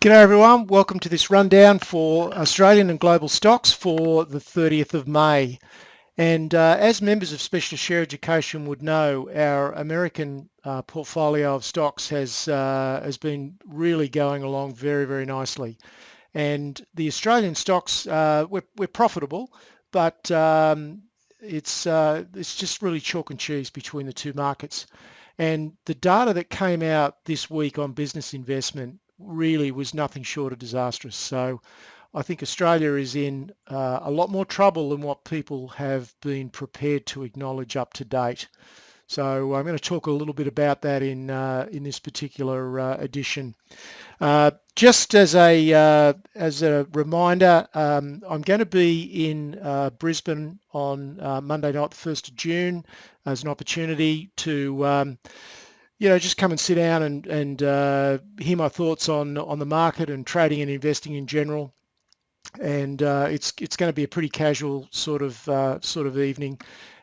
G'day everyone, welcome to this rundown for Australian and global stocks for the 30th of May. And as members of Special Share Education would know, our American portfolio of stocks has been really going along very, very nicely. And the Australian stocks, we're profitable, but it's just really chalk and cheese between the two markets. And the data that came out this week on business investment really was nothing short of disastrous. So I think Australia is in a lot more trouble than what people have been prepared to acknowledge up to date. So I'm going to talk a little bit about that in this particular edition. Just as a reminder, I'm going to be in Brisbane on Monday night, the 1st of June, as an opportunity to just come and sit down and hear my thoughts on the market and trading and investing in general. And it's going to be a pretty casual sort of evening.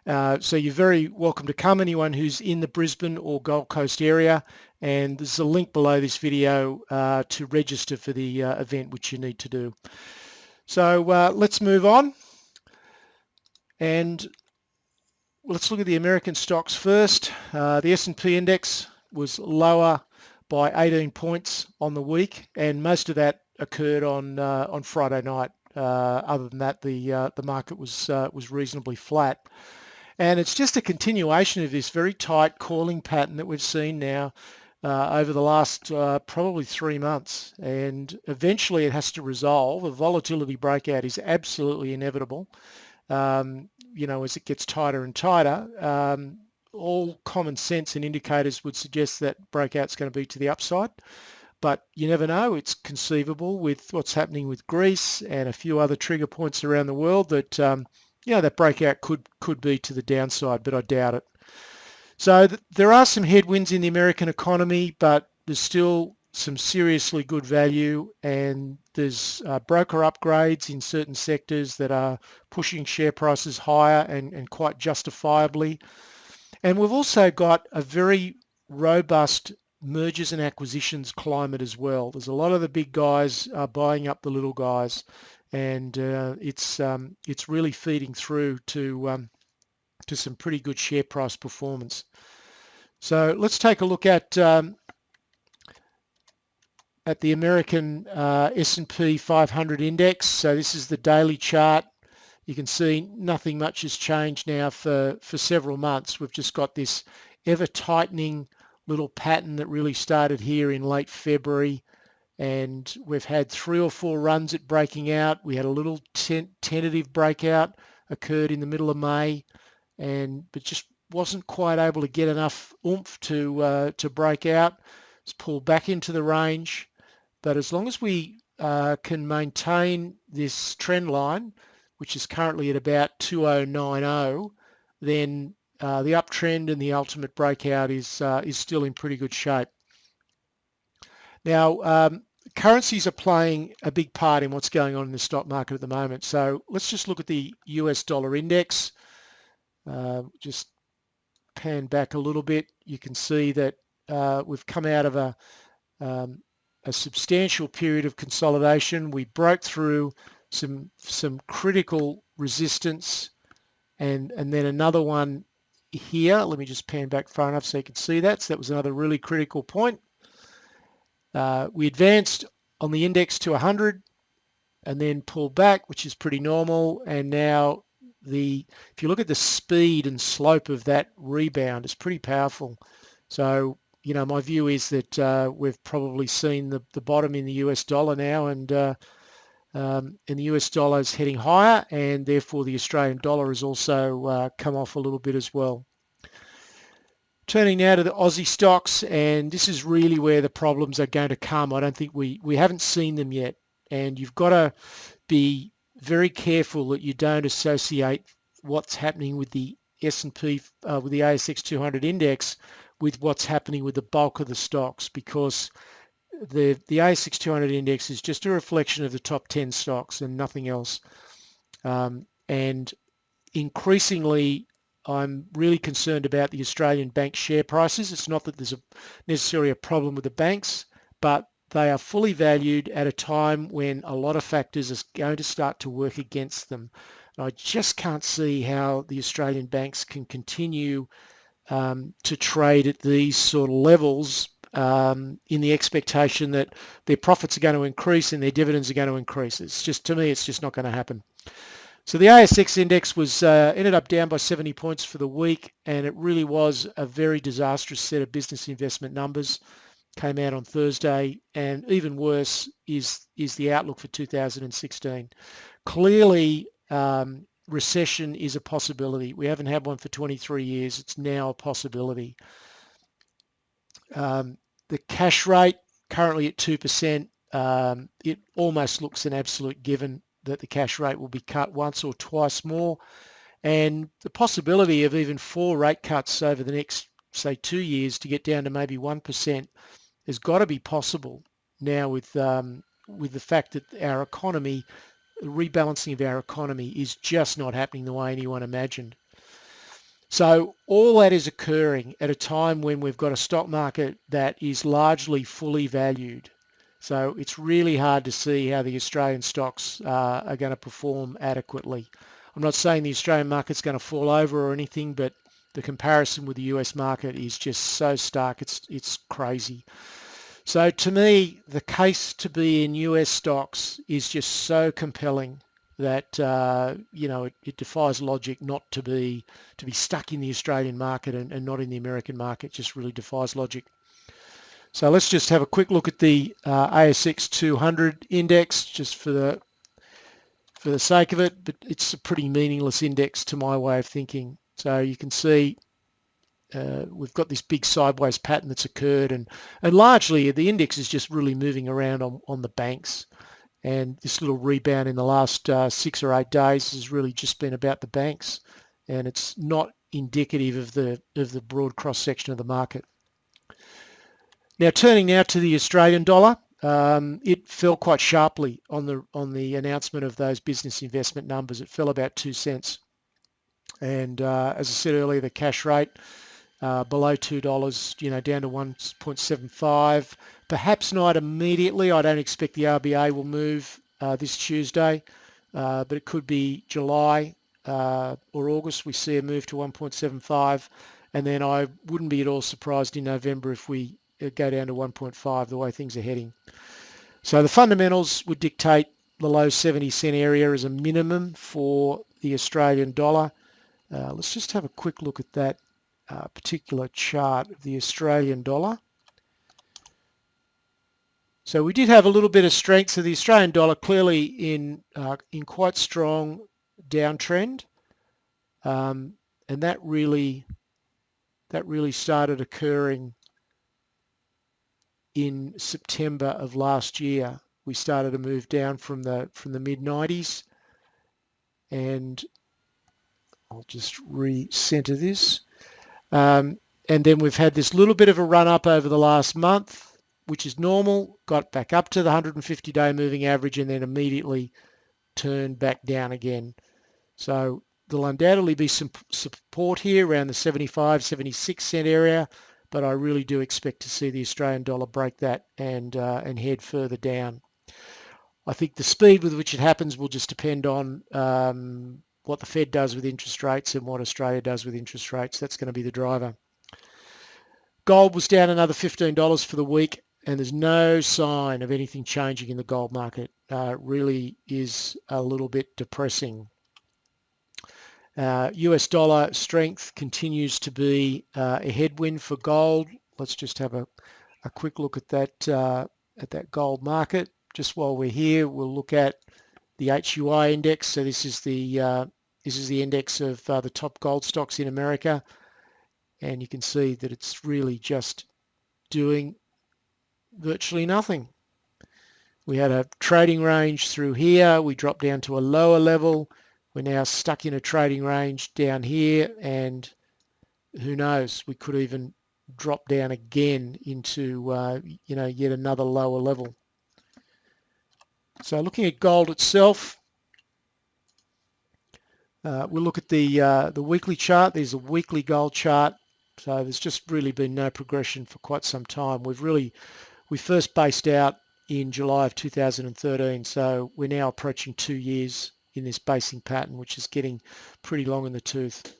So you're very welcome to come, anyone who's in the Brisbane or Gold Coast area. And there's a link below this video to register for the event, which you need to do. So let's move on. And let's look at the American stocks first. The S&P index was lower by 18 points on the week, and most of that occurred on Friday night. Other than that, the market was reasonably flat, and it's just a continuation of this very tight calling pattern that we've seen now over the last probably 3 months, and eventually it has to resolve. A volatility breakout is absolutely inevitable. As it gets tighter and tighter, all common sense and indicators would suggest that breakout's going to be to the upside, but you never know. It's conceivable with what's happening with Greece and a few other trigger points around the world that that breakout could be to the downside, but I doubt it. So there are some headwinds in the American economy, but there's still some seriously good value, and there's broker upgrades in certain sectors that are pushing share prices higher and quite justifiably. And we've also got a very robust mergers and acquisitions climate as well. There's a lot of the big guys buying up the little guys, and it's really feeding through to some pretty good share price performance. So let's take a look at the American S&P 500 index. So this is the daily chart. You can see nothing much has changed now for several months. We've just got this ever tightening little pattern that really started here in late February, and we've had 3 or 4 runs at breaking out. We had a little tentative breakout occurred in the middle of May, but just wasn't quite able to get enough oomph to break out. It's pulled back into the range, but as long as we can maintain this trend line, which is currently at about 2090, then the uptrend and the ultimate breakout is still in pretty good shape. Now, currencies are playing a big part in what's going on in the stock market at the moment. So let's just look at the US dollar index. Just pan back a little bit. You can see that we've come out of a substantial period of consolidation. We broke through some critical resistance, and then another one here. Let me just pan back far enough so you can see that. So that was another really critical point. We advanced on the index to 100 and then pulled back, which is pretty normal. And now if you look at the speed and slope of that rebound, it's pretty powerful. So my view is that we've probably seen the bottom in the US dollar now, and the US dollar is heading higher, and therefore the Australian dollar has also come off a little bit as well. Turning now to the Aussie stocks, and this is really where the problems are going to come. I don't think we haven't seen them yet, and you've got to be very careful that you don't associate what's happening with the S&P, with the ASX 200 index, with what's happening with the bulk of the stocks, because the ASX 200 index is just a reflection of the top 10 stocks and nothing else. And increasingly, I'm really concerned about the Australian bank share prices. It's not that there's necessarily a problem with the banks, but they are fully valued at a time when a lot of factors are going to start to work against them. And I just can't see how the Australian banks can continue to trade at these sort of levels in the expectation that their profits are going to increase and their dividends are going to increase. It's just, to me, it's just not going to happen. So the ASX index was ended up down by 70 points for the week, and it really was a very disastrous set of business investment numbers. Came out on Thursday, and even worse is the outlook for 2016. Clearly, recession is a possibility. We haven't had one for 23 years. It's now a possibility. The cash rate currently at 2%. It almost looks an absolute given that the cash rate will be cut once or twice more, and the possibility of even 4 rate cuts over the next, say, 2 years to get down to maybe 1% has got to be possible now with the fact that our economy, the rebalancing of our economy is just not happening the way anyone imagined. So all that is occurring at a time when we've got a stock market that is largely fully valued. So it's really hard to see how the Australian stocks are going to perform adequately. I'm not saying the Australian market's going to fall over or anything, but the comparison with the US market is just so stark, it's crazy. So to me, the case to be in US stocks is just so compelling that it defies logic not to be stuck in the Australian market and not in the American market. It just really defies logic. So let's just have a quick look at the ASX 200 index, just for the sake of it. But it's a pretty meaningless index to my way of thinking. So you can see we've got this big sideways pattern that's occurred, and largely the index is just really moving around on the banks. And this little rebound in the last 6 or 8 days has really just been about the banks, and it's not indicative of the broad cross section of the market. Now, turning now to the Australian dollar, it fell quite sharply on the announcement of those business investment numbers. It fell about 2 cents, and as I said earlier, the cash rate below $2, down to 1.75. Perhaps not immediately. I don't expect the RBA will move this Tuesday, but it could be July or August we see a move to 1.75, and then I wouldn't be at all surprised in November if we go down to 1.5 the way things are heading. So the fundamentals would dictate the low 70 cent area as a minimum for the Australian dollar. Let's just have a quick look at that particular chart of the Australian dollar. So we did have a little bit of strength. So the Australian dollar clearly in quite strong downtrend, and that really started occurring in September of last year. We started to move down from the mid 90s, and I'll just recenter this. And then we've had this little bit of a run up over the last month, which is normal, got back up to the 150-day moving average and then immediately turned back down again. So there'll undoubtedly be some support here around the 75, 76 cent area, but I really do expect to see the Australian dollar break that and head further down. I think the speed with which it happens will just depend on what the Fed does with interest rates and what Australia does with interest rates. That's going to be the driver. Gold was down another $15 for the week, and there's no sign of anything changing in the gold market. It really is a little bit depressing. US dollar strength continues to be a headwind for gold. Let's just have a quick look at that gold market. Just while we're here, we'll look at the HUI index. So this is the index of the top gold stocks in America, and you can see that it's really just doing virtually nothing. We had a trading range through here. We dropped down to a lower level. We're now stuck in a trading range down here, and who knows, we could even drop down again into yet another lower level. So looking at gold itself, we'll look at the weekly chart. There's a weekly gold chart. So there's just really been no progression for quite some time. We first based out in July of 2013. So we're now approaching 2 years in this basing pattern, which is getting pretty long in the tooth.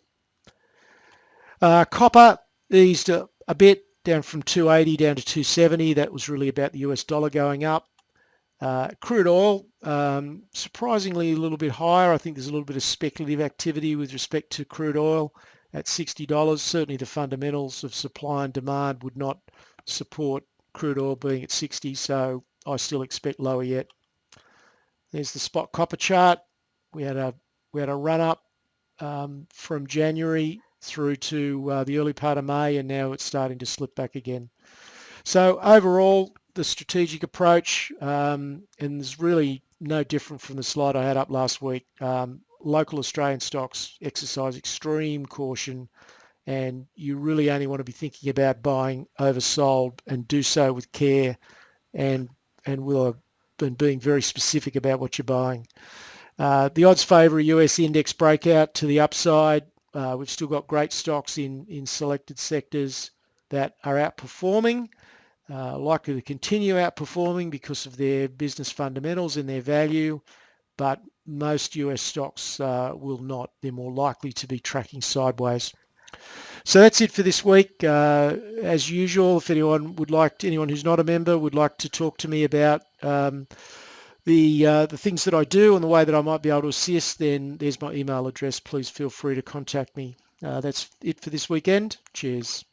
Copper eased a bit, down from 280 down to 270. That was really about the US dollar going up. Crude oil, surprisingly a little bit higher. I think there's a little bit of speculative activity with respect to crude oil at $60. Certainly the fundamentals of supply and demand would not support crude oil being at 60, so I still expect lower yet. There's the spot copper chart. We had a run up from January through to the early part of May, and now it's starting to slip back again. So overall, the strategic approach, and there's really no different from the slide I had up last week. Local Australian stocks exercise extreme caution, and you really only want to be thinking about buying oversold, and do so with care and being very specific about what you're buying. The odds favour a US index breakout to the upside. We've still got great stocks in selected sectors that are outperforming, likely to continue outperforming because of their business fundamentals and their value, but most US stocks will not. They're more likely to be tracking sideways. So that's it for this week. As usual, if anyone who's not a member would like to talk to me about the things that I do and the way that I might be able to assist, then there's my email address. Please feel free to contact me. That's it for this weekend. Cheers.